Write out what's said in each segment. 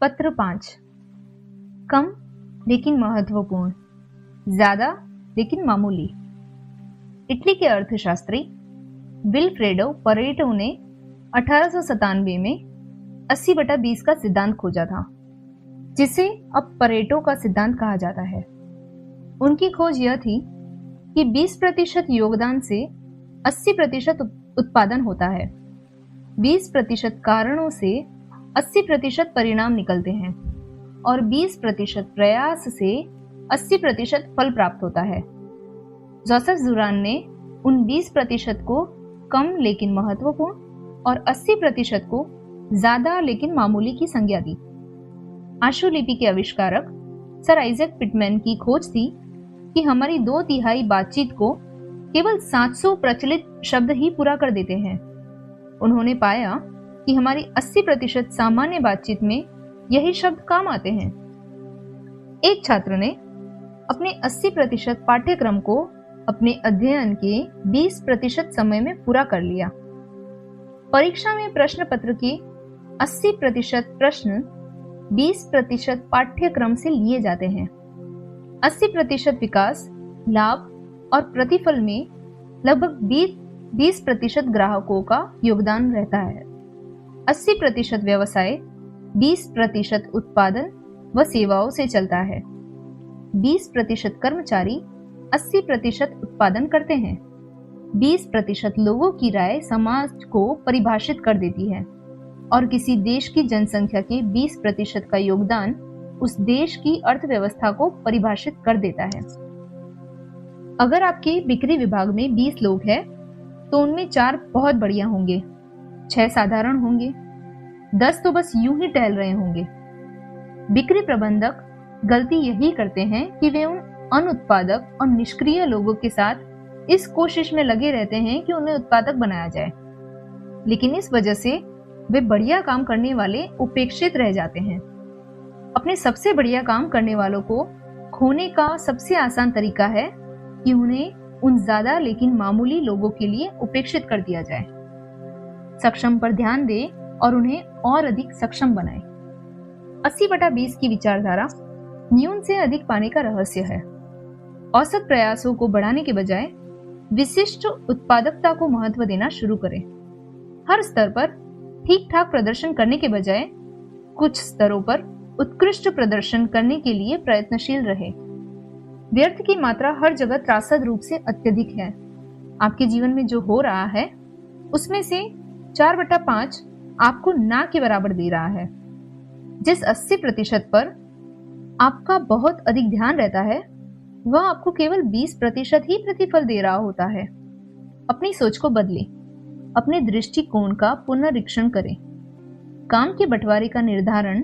पत्र 5। कम लेकिन महत्वपूर्ण, ज्यादा लेकिन मामूली। इटली के अर्थशास्त्री विल्फ्रेडो परेटो ने 1897 में 80/20 का सिद्धांत खोजा था, जिसे अब परेटो का सिद्धांत कहा जाता है। उनकी खोज यह थी कि 20% योगदान से 80% उत्पादन होता है। 20% कारणों से 80% परिणाम निकलते हैं और 20% प्रयास से 80% फल प्राप्त होता है। जोसेफ जुरान ने उन 20% को कम लेकिन महत्वपूर्ण और 80% को ज्यादा लेकिन मामूली की संज्ञा दी। आशुलिपि के आविष्कारक सर आइजैक पिटमैन की खोज थी कि हमारी 2/3 बातचीत को केवल 700 प्रचलित शब्द ही पूरा कर देते हैं। उन्होंने पाया कि हमारी 80% सामान्य बातचीत में यही शब्द काम आते हैं। एक छात्र ने अपने 80% पाठ्यक्रम को अपने अध्ययन के 20% समय में पूरा कर लिया। परीक्षा में प्रश्न पत्र के 80% प्रश्न 20% पाठ्यक्रम से लिए जाते हैं। 80% विकास, लाभ और प्रतिफल में लगभग 20% ग्राहकों का योगदान रहता है। 80% व्यवसाय 20% उत्पादन व सेवाओं से चलता है। 20% कर्मचारी 80% उत्पादन करते हैं। 20% लोगों की राय समाज को परिभाषित कर देती है और किसी देश की जनसंख्या के 20% का योगदान उस देश की अर्थव्यवस्था को परिभाषित कर देता है। अगर आपके बिक्री विभाग में 20 लोग हैं, तो उनमें 4 बहुत बढ़िया होंगे, 6 साधारण होंगे, 10 तो बस यूं ही टहल रहे होंगे। बिक्री प्रबंधक गलती यही करते हैं कि वे उन अनुत्पादक और निष्क्रिय लोगों के साथ इस कोशिश में लगे रहते हैं कि उन्हें उत्पादक बनाया जाए, लेकिन इस वजह से वे बढ़िया काम करने वाले उपेक्षित रह जाते हैं। अपने सबसे बढ़िया काम करने वालों को खोने का सबसे आसान तरीका है कि उन्हें उन ज्यादा लेकिन मामूली लोगों के लिए उपेक्षित कर दिया जाए। सक्षम पर ध्यान दें और उन्हें और अधिक सक्षम बनाएं। 80/20 की विचारधारा न्यून से अधिक पाने का रहस्य है। औसत प्रयासों को बढ़ाने के बजाय विशिष्ट उत्पादकता को महत्व देना शुरू करें। हर स्तर पर ठीक ठाक प्रदर्शन करने के बजाय कुछ स्तरों पर उत्कृष्ट प्रदर्शन करने के लिए प्रयत्नशील रहे। व्यर्थ की मात्रा हर जगह त्रासद रूप से अत्यधिक है। आपके जीवन में जो हो रहा है उसमें से 4/5 आपको ना के बराबर दे रहा है। जिस 80% पर आपका बहुत अधिक ध्यान रहता है, वह आपको केवल 20% ही प्रतिफल दे रहा होता है। अपनी सोच को बदलें, अपने दृष्टिकोण का पुनरीक्षण करें, काम के बंटवारे का निर्धारण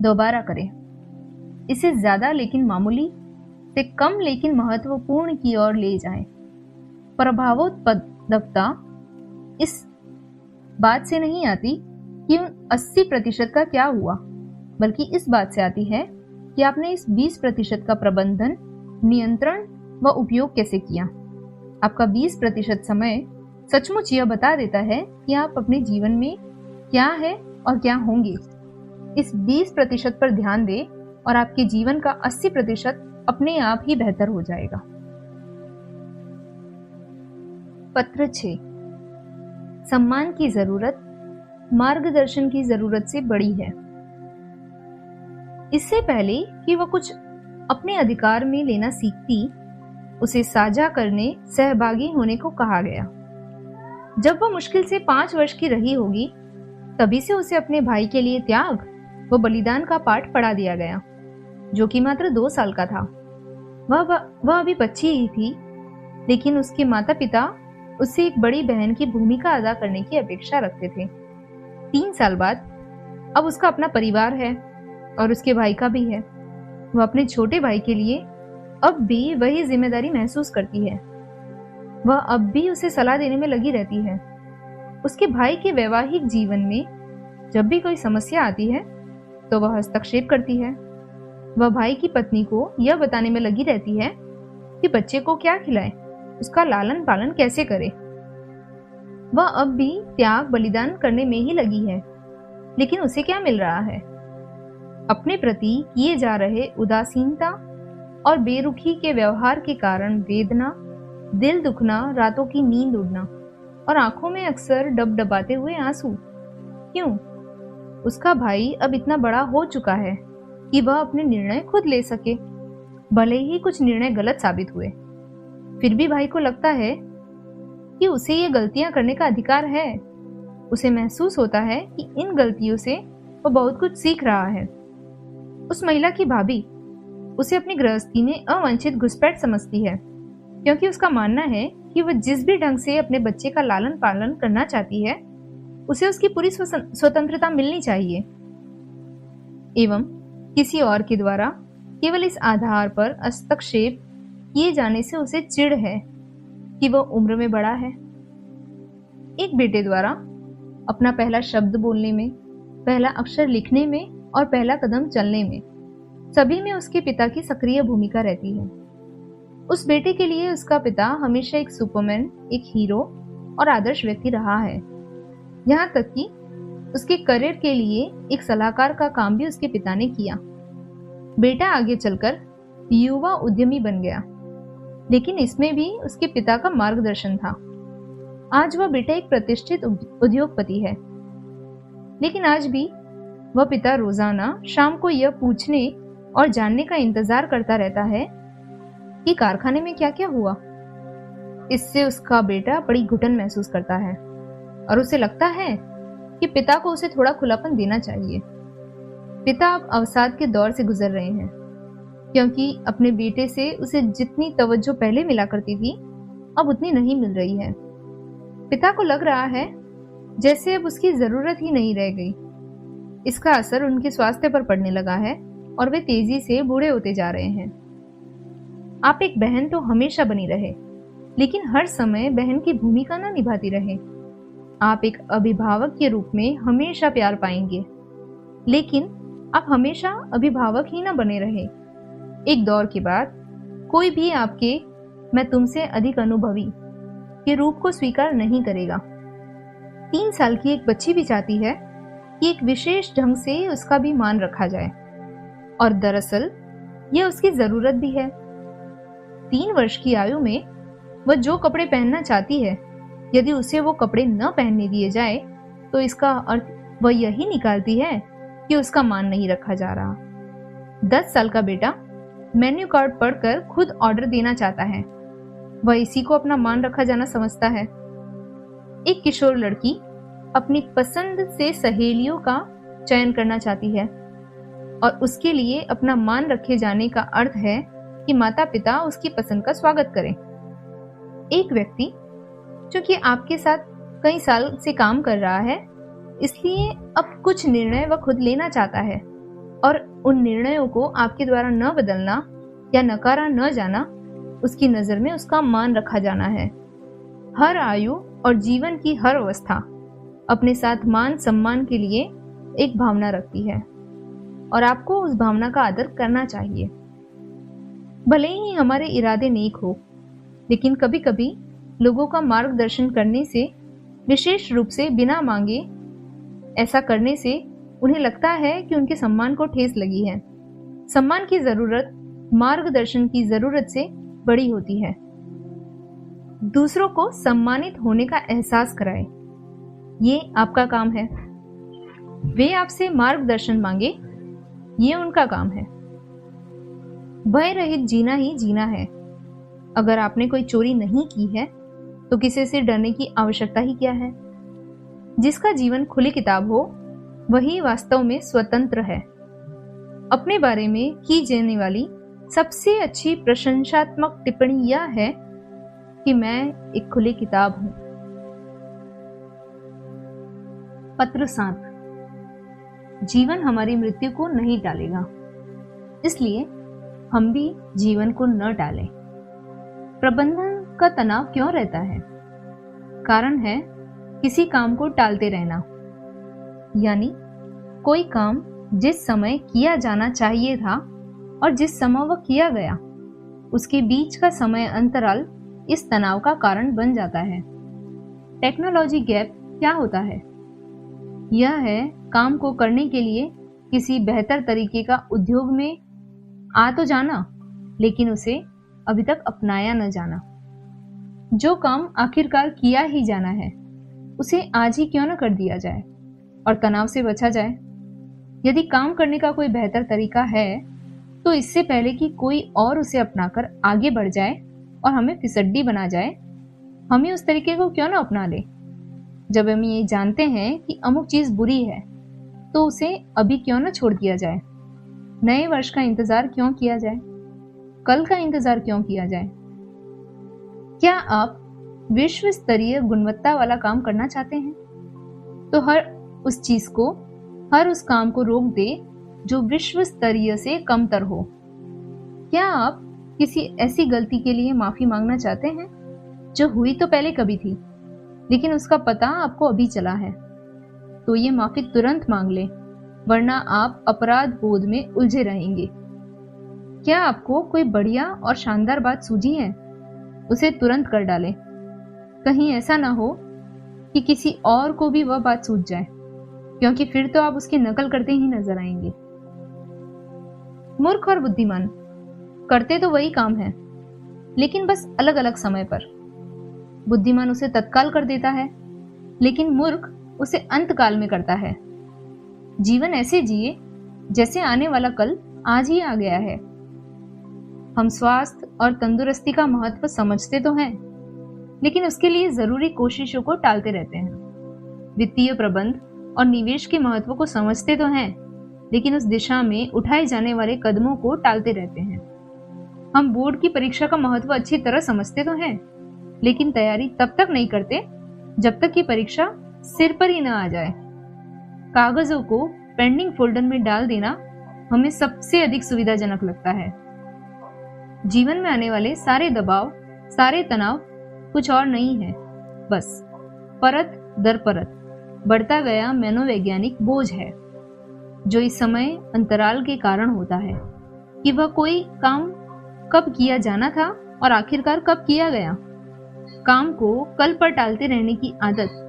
दोबारा करें। इसे ज्यादा लेकिन मामूली से कम लेकिन महत्वपूर्ण की ओर ले जाएं। प्रभावोत्पादकता इस बात से नहीं आती कि उन 80% का क्या हुआ, बल्कि इस बात से आती है कि आपने इस 20% का प्रबंधन, नियंत्रण व उपयोग कैसे किया। आपका 20% समय सचमुच यह बता देता है कि आप अपने जीवन में क्या है और क्या होंगे। इस 20% पर ध्यान दें और आपके जीवन का 80% अपने आप ही बेहतर हो जाएगा। पत्र 6। सम्मान की जरूरत मार्गदर्शन की जरूरत से बड़ी है। इससे पहले कि वह कुछ अपने अधिकार में लेना सीखती, उसे साझा करने, सहभागी होने को कहा गया। जब वह मुश्किल से 5 वर्ष की रही होगी, तभी से उसे अपने भाई के लिए त्याग व बलिदान का पाठ पढ़ा दिया गया, जो कि मात्र 2 साल का था। वह अभी बच्ची ही थी, लेकिन उसके माता पिता उससे एक बड़ी बहन की भूमिका अदा करने की अपेक्षा रखते थे। 3 साल बाद अब उसका अपना परिवार है और उसके भाई का भी है। वह अपने छोटे भाई के लिए अब भी वही जिम्मेदारी महसूस करती है। वह अब भी उसे सलाह देने में लगी रहती है। उसके भाई के वैवाहिक जीवन में जब भी कोई समस्या आती है, तो वह हस्तक्षेप करती है। वह भाई की पत्नी को यह बताने में लगी रहती है कि बच्चे को क्या खिलाएं, उसका लालन पालन कैसे करें। वह अब भी त्याग बलिदान करने में ही लगी है, लेकिन उसे क्या मिल रहा है? अपने प्रति किए जा रहे उदासीनता और बेरुखी के व्यवहार के कारण वेदना, दिल दुखना, रातों की नींद उड़ना और आंखों में अक्सर डबडबाते हुए आंसू। क्यों? उसका भाई अब इतना बड़ा हो चुका है कि वह अपने निर्णय खुद ले सके। भले ही कुछ निर्णय गलत साबित हुए, फिर भी भाई को लगता है कि उसे ये गलतियां करने का अधिकार है। उसे महसूस होता है कि इन गलतियों से वह बहुत कुछ सीख रहा है। उस महिला की भाभी उसे अपनी गृहस्थी में अवांछित घुसपैठ समझती है, क्योंकि उसका मानना है कि वह जिस भी ढंग से अपने बच्चे का लालन पालन करना चाहती है, उसे उसकी पूरी स्वतंत्रता मिलनी चाहिए। एवं किसी और के द्वारा केवल इस आधार पर हस्तक्षेप किए जाने से उसे चिढ़ है कि वह उम्र में बड़ा है। एक बेटे द्वारा अपना पहला शब्द बोलने में, पहला अक्षर लिखने में और पहला कदम चलने में, सभी में उसके पिता की सक्रिय भूमिका रहती है। उस बेटे के लिए उसका पिता हमेशा एक सुपरमैन, एक हीरो और आदर्श व्यक्ति रहा है। यहाँ तक कि उसके करियर के लिए एक सलाहकार का काम भी उसके पिता ने किया। बेटा आगे चलकर युवा उद्यमी बन गया, लेकिन इसमें भी उसके पिता का मार्गदर्शन था। आज वह बेटा एक प्रतिष्ठित उद्योगपति है, लेकिन आज भी वह पिता रोजाना शाम को यह पूछने और जानने का इंतजार करता रहता है कि कारखाने में क्या क्या हुआ। इससे उसका बेटा बड़ी घुटन महसूस करता है और उसे लगता है कि पिता को उसे थोड़ा खुलापन देना चाहिए। पिता अब अवसाद के दौर से गुजर रहे हैं, क्योंकि अपने बेटे से उसे जितनी तवज्जो पहले मिला करती थी, अब उतनी नहीं मिल रही है। पिता को लग रहा है जैसे अब उसकी जरूरत ही नहीं रह गई। इसका असर उनके स्वास्थ्य पर पड़ने लगा है और वे तेजी से बूढ़े होते जा रहे हैं। आप एक बहन तो हमेशा बनी रहे, लेकिन हर समय बहन की भूमिका न निभाती रहे। आप एक अभिभावक के रूप में हमेशा प्यार पाएंगे, लेकिन आप हमेशा अभिभावक ही न बने रहे। एक दौर के बाद कोई भी आपके "मैं तुमसे अधिक अनुभवी" के रूप को स्वीकार नहीं करेगा। 3 साल की एक बच्ची भी चाहती है कि एक विशेष ढंग से उसका भी मान रखा जाए, और दरअसल यह उसकी जरूरत भी है। 3 वर्ष की आयु में वह जो कपड़े पहनना चाहती है, यदि उसे वो कपड़े न पहनने दिए जाए, तो इसका अर्थ वह यही निकालती है कि उसका मान नहीं रखा जा रहा। 10 साल का बेटा मेन्यू कार्ड पढ़कर खुद ऑर्डर देना चाहता है। वह इसी को अपना मान रखा जाना समझता है। एक किशोर लड़की अपनी पसंद से सहेलियों का चयन करना चाहती है, और उसके लिए अपना मान रखे जाने का अर्थ है कि माता पिता उसकी पसंद का स्वागत करें। एक व्यक्ति जो कि आपके साथ कई साल से काम कर रहा है, इसलिए अब कुछ निर्णय वह खुद लेना चाहता है, और उन निर्णयों को आपके द्वारा न बदलना या नकारा न जाना उसकी नजर में उसका मान रखा जाना है। हर आयु और जीवन की हर अवस्था अपने साथ मान सम्मान के लिए एक भावना रखती है, और आपको उस भावना का आदर करना चाहिए। भले ही हमारे इरादे नेक हो, लेकिन कभी कभी लोगों का मार्गदर्शन करने से, विशेष रूप से बिना मांगे ऐसा करने से, उन्हें लगता है कि उनके सम्मान को ठेस लगी है। सम्मान की जरूरत मार्गदर्शन की जरूरत से बड़ी होती है। दूसरों को सम्मानित होने का एहसास कराएं, ये आपका काम है। वे आपसे मार्गदर्शन मांगे, ये उनका काम है। भय रहित जीना ही जीना है। अगर आपने कोई चोरी नहीं की है, तो किसी से डरने की आवश्यकता ही क्या है। जिसका जीवन खुली किताब हो, वही वास्तव में स्वतंत्र है। अपने बारे में की जाने वाली सबसे अच्छी प्रशंसात्मक टिप्पणी यह है कि मैं एक खुली किताब हूं। पत्र 7। जीवन हमारी मृत्यु को नहीं टालेगा, इसलिए हम भी जीवन को न टालें। प्रबंधन का तनाव क्यों रहता है? कारण है किसी काम को टालते रहना, यानी कोई काम जिस समय किया जाना चाहिए था और जिस समय वह किया गया, उसके बीच का समय अंतराल इस तनाव का कारण बन जाता है। टेक्नोलॉजी गैप क्या होता है? यह है काम को करने के लिए किसी बेहतर तरीके का उद्योग में आ तो जाना, लेकिन उसे अभी तक अपनाया न जाना। जो काम आखिरकार किया ही जाना है, उसे आज ही क्यों न कर दिया जाए और तनाव से बचा जाए। यदि काम करने का कोई बेहतर तरीका है, तो इससे पहले कि कोई और उसे अपनाकर आगे बढ़ जाए और हमें फिसड्डी बना जाए, हम ही उस तरीके को क्यों न अपना ले। जब हम ये जानते हैं कि अमुक चीज बुरी है, तो उसे अभी क्यों न छोड़ दिया जाए। नए वर्ष का इंतजार क्यों किया जाए, कल का इंतजार क्यों किया जाए। क्या आप विश्व स्तरीय गुणवत्ता वाला काम करना चाहते हैं, तो हर उस काम को रोक दे जो विश्व स्तरीय से कमतर हो। क्या आप किसी ऐसी गलती के लिए माफी मांगना चाहते हैं जो हुई तो पहले कभी थी, लेकिन उसका पता आपको अभी चला है, तो ये माफी तुरंत मांग ले, वरना आप अपराध बोध में उलझे रहेंगे। क्या आपको कोई बढ़िया और शानदार बात सूझी है, उसे तुरंत कर डालें। कहीं ऐसा ना हो कि किसी और को भी वह बात सूझ जाए, क्योंकि फिर तो आप उसकी नकल करते ही नजर आएंगे। मूर्ख और बुद्धिमान करते तो वही काम है, लेकिन बस अलग अलग समय पर। बुद्धिमान उसे तत्काल कर देता है, लेकिन मूर्ख उसे अंतकाल में करता है। जीवन ऐसे जिए जैसे आने वाला कल आज ही आ गया है। हम स्वास्थ्य और तंदुरुस्ती का महत्व समझते तो हैं, लेकिन उसके लिए जरूरी कोशिशों को टालते रहते हैं। वित्तीय प्रबंध और निवेश के महत्व को समझते तो हैं, लेकिन उस दिशा में उठाए जाने वाले कदमों को टालते रहते हैं। हम बोर्ड की परीक्षा का महत्व अच्छी तरह समझते तो हैं, लेकिन तैयारी तब तक नहीं करते जब तक कि परीक्षा सिर पर ही न आ जाए। कागजों को पेंडिंग फोल्डर में डाल देना हमें सबसे अधिक सुविधाजनक लगता है। जीवन में आने वाले सारे दबाव, सारे तनाव कुछ और नहीं है, बस परत दर परत बढ़ता गया मनोवैज्ञानिक बोझ है, जो इस समय अंतराल के कारण होता है कि वह कोई काम कब किया जाना था और आखिरकार कब किया गया। काम को कल पर टालते रहने की आदत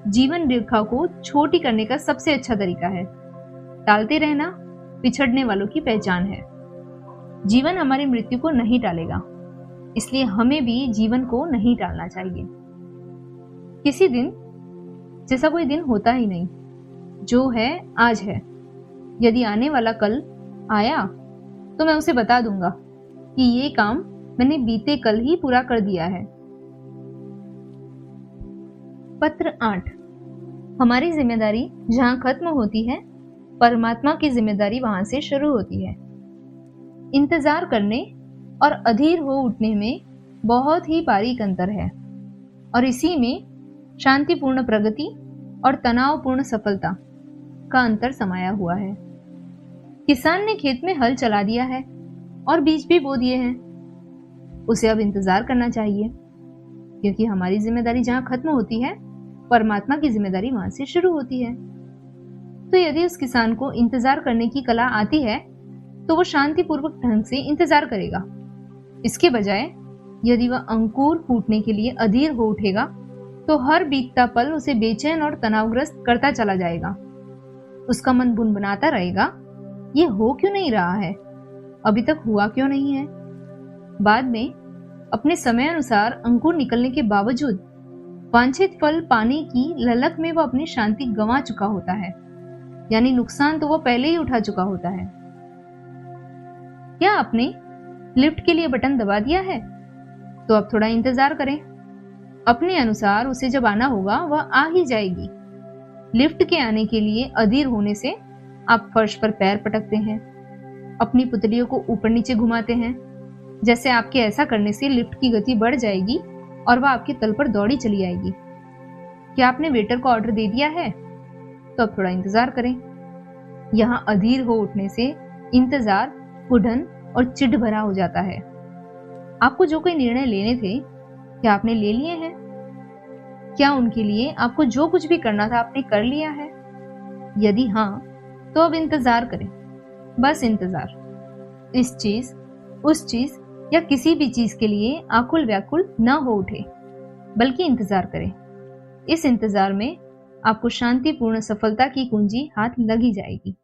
जीवन रेखा को छोटी करने का सबसे अच्छा तरीका है। टालते रहना पिछड़ने वालों की पहचान है। जीवन हमारी मृत्यु को नहीं टालेगा, इसलिए हमें भी जीवन को नहीं टालना चाहिए। किसी दिन जैसा कोई दिन होता ही नहीं, जो है आज है। यदि आने वाला कल आया तो मैं उसे बता दूंगा कि ये काम मैंने बीते कल ही पूरा कर दिया है। पत्र 8। हमारी जिम्मेदारी जहां खत्म होती है, परमात्मा की जिम्मेदारी वहां से शुरू होती है। इंतजार करने और अधीर हो उठने में बहुत ही बारीक अंतर है, और इसी में शांतिपूर्ण प्रगति और तनावपूर्ण सफलता का अंतर समाया हुआ है। किसान ने खेत में हल चला दिया है और बीज भी बो दिए हैं। उसे अब इंतजार करना चाहिए, क्योंकि हमारी जिम्मेदारी जहां खत्म होती है, परमात्मा की जिम्मेदारी वहां से शुरू होती है। तो यदि उस किसान को इंतजार करने की कला आती है, तो वो शांतिपूर्वक ढंग से इंतजार करेगा। इसके बजाय यदि वह अंकुर फूटने के लिए अधीर हो उठेगा, तो हर बीतता पल उसे बेचैन और तनावग्रस्त करता चला जाएगा। उसका मन बुनबुनाता रहेगा, ये हो क्यों नहीं रहा है, अभी तक हुआ क्यों नहीं है। बाद में अपने समय अनुसार अंकुर निकलने के बावजूद वांछित फल पाने की ललक में वह अपनी शांति गंवा चुका होता है, यानी नुकसान तो वह पहले ही उठा चुका होता है। क्या आपने लिफ्ट के लिए बटन दबा दिया है? तो अब थोड़ा इंतजार करें। अपने अनुसार उसे जब आना होगा वह आ ही जाएगी। लिफ्ट के आने के लिए अधीर होने से आप फर्श पर पैर पटकते हैं, अपनी पुतलियों को ऊपर नीचे घुमाते हैं। जैसे आपके ऐसा करने से लिफ्ट की गति बढ़ जाएगी और वह आपके तल पर दौड़ी चली आएगी। क्या आपने वेटर को ऑर्डर दे दिया है? तो अब थोड़ा इंतजार करें। यहां अधीर हो उठने से इंतजार उड़न और चिढ़ भरा हो जाता है। आपको जो कोई निर्णय लेने थे, क्या आपने ले लिए हैं? क्या उनके लिए आपको जो कुछ भी करना था आपने कर लिया है? यदि हाँ, तो अब इंतजार करें, बस इंतजार। इस चीज, उस चीज या किसी भी चीज के लिए आकुल व्याकुल न हो उठे, बल्कि इंतजार करें। इस इंतजार में आपको शांतिपूर्ण सफलता की कुंजी हाथ लग ही जाएगी।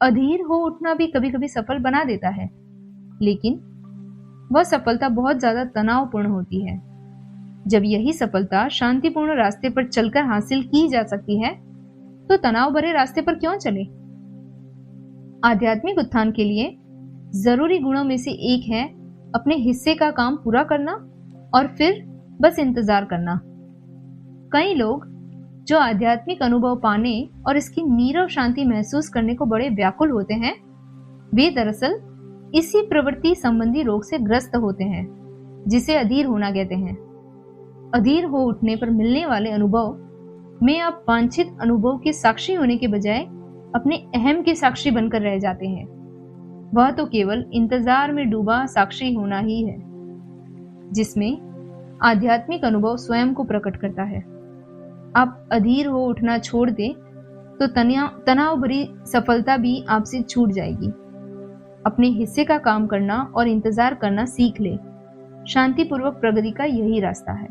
अधीर हो उठना भी कभी कभी सफल बना देता है, लेकिन वह सफलता बहुत ज्यादा तनावपूर्ण होती है। जब यही सफलता शांतिपूर्ण रास्ते पर चलकर हासिल की जा सकती है, तो तनाव भरे रास्ते पर क्यों चले? आध्यात्मिक उत्थान के लिए जरूरी गुणों में से एक है अपने हिस्से का काम पूरा करना और फिर बस इंतजार करना। कई लोग जो आध्यात्मिक अनुभव पाने और इसकी नीरव शांति महसूस करने को बड़े व्याकुल होते हैं, वे दरअसल इसी प्रवृत्ति संबंधी रोग से ग्रस्त होते हैं, जिसे अधीर होना कहते हैं। अधीर हो उठने पर मिलने वाले अनुभव में आप वांछित अनुभव के साक्षी होने के बजाय अपने अहम के साक्षी बनकर रह जाते हैं। वह तो केवल इंतजार में डूबा साक्षी होना ही है, जिसमें आध्यात्मिक अनुभव स्वयं को प्रकट करता है। आप अधीर हो उठना छोड़ दे तो तनाव भरी सफलता भी आपसे छूट जाएगी। अपने हिस्से का काम करना और इंतजार करना सीख ले। शांतिपूर्वक प्रगति का यही रास्ता है।